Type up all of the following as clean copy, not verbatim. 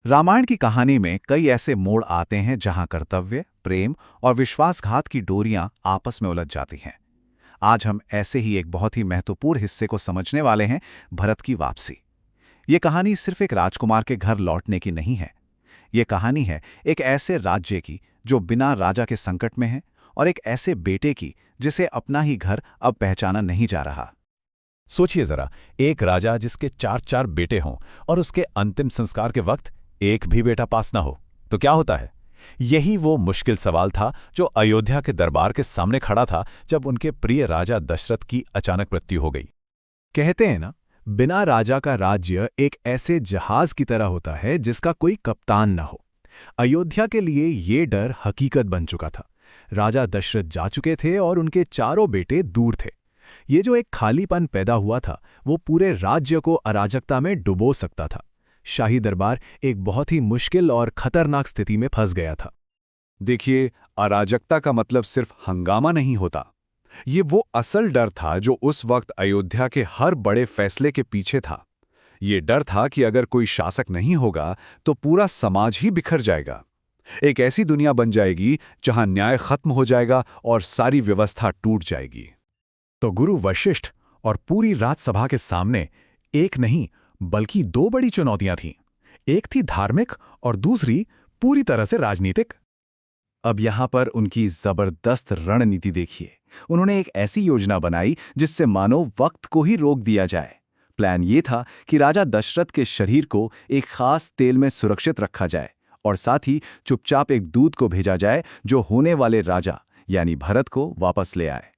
रामायण की कहानी में कई ऐसे मोड़ आते हैं जहां कर्तव्य, प्रेम और विश्वासघात की डोरियां आपस में उलझ जाती हैं। आज हम ऐसे ही एक बहुत ही महत्वपूर्ण हिस्से को समझने वाले हैं, भरत की वापसी। ये कहानी सिर्फ एक राजकुमार के घर लौटने की नहीं है। ये कहानी है एक ऐसे राज्य की जो बिना राजा के संकट में है, और एक ऐसे बेटे की जिसे अपना ही घर अब पहचाना नहीं जा रहा। सोचिए जरा, एक राजा जिसके चार चार बेटे हों और उसके अंतिम संस्कार के वक्त एक भी बेटा पास ना हो, तो क्या होता है? यही वो मुश्किल सवाल था जो अयोध्या के दरबार के सामने खड़ा था जब उनके प्रिय राजा दशरथ की अचानक मृत्यु हो गई। कहते हैं ना, बिना राजा का राज्य एक ऐसे जहाज की तरह होता है जिसका कोई कप्तान न हो। अयोध्या के लिए ये डर हकीकत बन चुका था। राजा दशरथ जा चुके थे और उनके चारों बेटे दूर थे। ये जो एक खालीपन पैदा हुआ था, वो पूरे राज्य को अराजकता में डुबो सकता था। शाही दरबार एक बहुत ही मुश्किल और खतरनाक स्थिति में फंस गया था। देखिए, अराजकता का मतलब सिर्फ हंगामा नहीं होता। ये वो असल डर था जो उस वक्त अयोध्या के हर बड़े फैसले के पीछे था। ये डर था कि अगर कोई शासक नहीं होगा तो पूरा समाज ही बिखर जाएगा। एक ऐसी दुनिया बन जाएगी जहां न्याय खत्म हो जाएगा और सारी व्यवस्था टूट जाएगी। तो गुरु वशिष्ठ और पूरी राजसभा के सामने एक नहीं बल्कि दो बड़ी चुनौतियां थीं। एक थी धार्मिक और दूसरी पूरी तरह से राजनीतिक। अब यहां पर उनकी जबरदस्त रणनीति देखिए। उन्होंने एक ऐसी योजना बनाई जिससे मानो वक्त को ही रोक दिया जाए। प्लान ये था कि राजा दशरथ के शरीर को एक खास तेल में सुरक्षित रखा जाए और साथ ही चुपचाप एक दूत को भेजा जाए जो होने वाले राजा यानी भरत को वापस ले आए।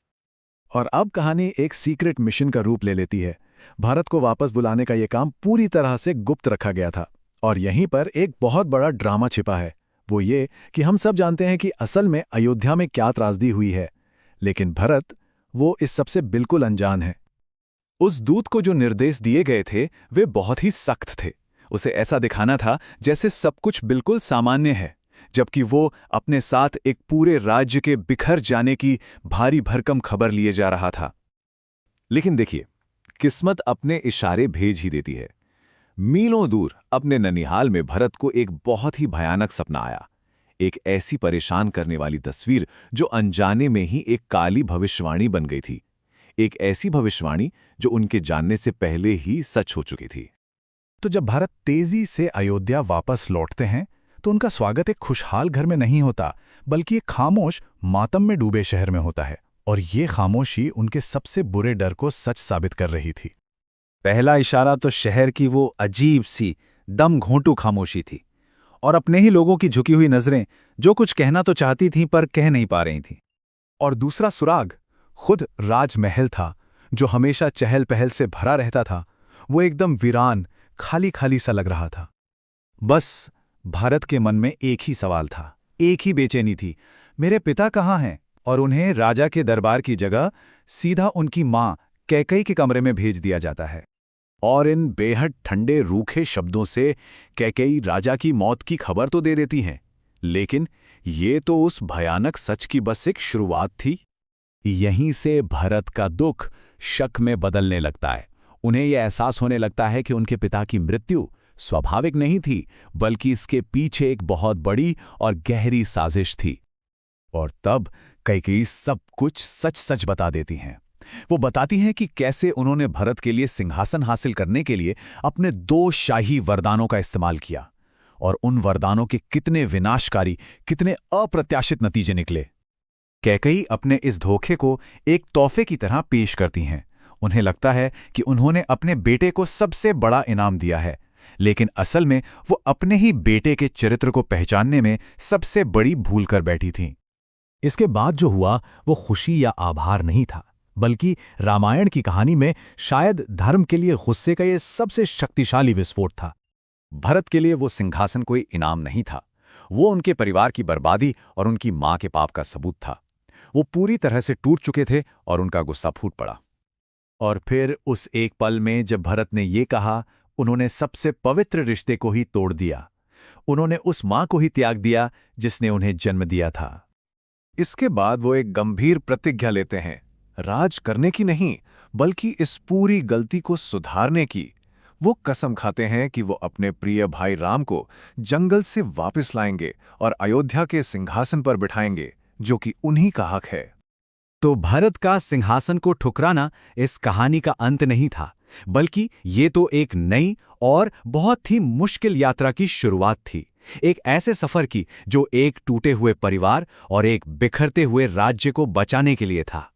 और अब कहानी एक सीक्रेट मिशन का रूप ले लेती है। भारत को वापस बुलाने का यह काम पूरी तरह से गुप्त रखा गया था। और यहीं पर एक बहुत बड़ा ड्रामा छिपा है। वो ये कि हम सब जानते हैं कि असल में अयोध्या में क्या त्रासदी हुई है, लेकिन भरत, वो इस सबसे बिल्कुल अनजान है। उस दूत को जो निर्देश दिए गए थे वे बहुत ही सख्त थे। उसे ऐसा दिखाना था जैसे सब कुछ बिल्कुल सामान्य है, जबकि वो अपने साथ एक पूरे राज्य के बिखर जाने की भारी भरकम खबर लिए जा रहा था। लेकिन देखिए, किस्मत अपने इशारे भेज ही देती है। मीलों दूर अपने ननिहाल में भरत को एक बहुत ही भयानक सपना आया। एक ऐसी परेशान करने वाली तस्वीर जो अनजाने में ही एक काली भविष्यवाणी बन गई थी। एक ऐसी भविष्यवाणी जो उनके जानने से पहले ही सच हो चुकी थी। तो जब भारत तेजी से अयोध्या वापस लौटते हैं तो उनका स्वागत एक खुशहाल घर में नहीं होता, बल्कि एक खामोश मातम में डूबे शहर में होता है। और ये खामोशी उनके सबसे बुरे डर को सच साबित कर रही थी। पहला इशारा तो शहर की वो अजीब सी दम घोंटू खामोशी थी, और अपने ही लोगों की झुकी हुई नजरें जो कुछ कहना तो चाहती थीं पर कह नहीं पा रही थीं। और दूसरा सुराग खुद राजमहल था, जो हमेशा चहल पहल से भरा रहता था। वो एकदम वीरान, खाली खाली सा लग रहा था। बस भारत के मन में एक ही सवाल था, एक ही बेचैनी थी। मेरे पिता कहाँ हैं? और उन्हें राजा के दरबार की जगह सीधा उनकी मां कैकई के कमरे में भेज दिया जाता है। और इन बेहद ठंडे रूखे शब्दों से कैकई राजा की मौत की खबर तो दे देती हैं, लेकिन ये तो उस भयानक सच की बस एक शुरुआत थी। यहीं से भरत का दुख शक में बदलने लगता है। उन्हें यह एहसास होने लगता है कि उनके पिता की मृत्यु स्वाभाविक नहीं थी, बल्कि इसके पीछे एक बहुत बड़ी और गहरी साजिश थी। और तब कैकेयी सब कुछ सच सच बता देती हैं। वो बताती हैं कि कैसे उन्होंने भरत के लिए सिंहासन हासिल करने के लिए अपने 2 शाही वरदानों का इस्तेमाल किया, और उन वरदानों के कितने विनाशकारी, कितने अप्रत्याशित नतीजे निकले। कैकेयी अपने इस धोखे को एक तोहफे की तरह पेश करती हैं। उन्हें लगता है कि उन्होंने अपने बेटे को सबसे बड़ा इनाम दिया है, लेकिन असल में वो अपने ही बेटे के चरित्र को पहचानने में सबसे बड़ी भूल कर बैठी थीं। इसके बाद जो हुआ वो खुशी या आभार नहीं था, बल्कि रामायण की कहानी में शायद धर्म के लिए गुस्से का ये सबसे शक्तिशाली विस्फोट था। भरत के लिए वो सिंहासन कोई इनाम नहीं था, वो उनके परिवार की बर्बादी और उनकी मां के पाप का सबूत था। वो पूरी तरह से टूट चुके थे और उनका गुस्सा फूट पड़ा। और फिर उस एक पल में जब भरत ने ये कहा, उन्होंने सबसे पवित्र रिश्ते को ही तोड़ दिया। उन्होंने उस मां को ही त्याग दिया जिसने उन्हें जन्म दिया था। इसके बाद वो एक गंभीर प्रतिज्ञा लेते हैं, राज करने की नहीं, बल्कि इस पूरी गलती को सुधारने की। वो कसम खाते हैं कि वो अपने प्रिय भाई राम को जंगल से वापस लाएंगे और अयोध्या के सिंहासन पर बिठाएंगे, जो कि उन्हीं का हक है। तो भरत का सिंहासन को ठुकराना इस कहानी का अंत नहीं था, बल्कि ये तो एक नई और बहुत ही मुश्किल यात्रा की शुरुआत थी। एक ऐसे सफर की जो एक टूटे हुए परिवार और एक बिखरते हुए राज्य को बचाने के लिए था।